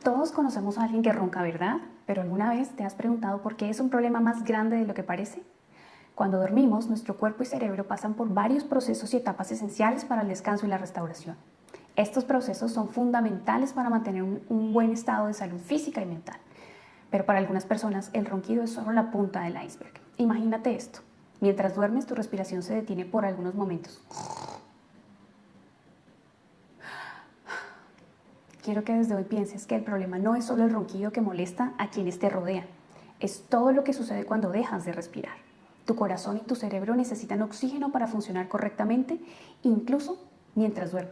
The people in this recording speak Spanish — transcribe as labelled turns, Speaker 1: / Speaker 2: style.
Speaker 1: Todos conocemos a alguien que ronca, ¿verdad? Pero ¿alguna vez te has preguntado por qué es un problema más grande de lo que parece? Cuando dormimos, nuestro cuerpo y cerebro pasan por varios procesos y etapas esenciales para el descanso y la restauración. Estos procesos son fundamentales para mantener un buen estado de salud física y mental. Pero para algunas personas, el ronquido es solo la punta del iceberg. Imagínate esto. Mientras duermes, tu respiración se detiene por algunos momentos. Quiero que desde hoy pienses que el problema no es solo el ronquido que molesta a quienes te rodean, es todo lo que sucede cuando dejas de respirar. Tu corazón y tu cerebro necesitan oxígeno para funcionar correctamente, incluso mientras duermes.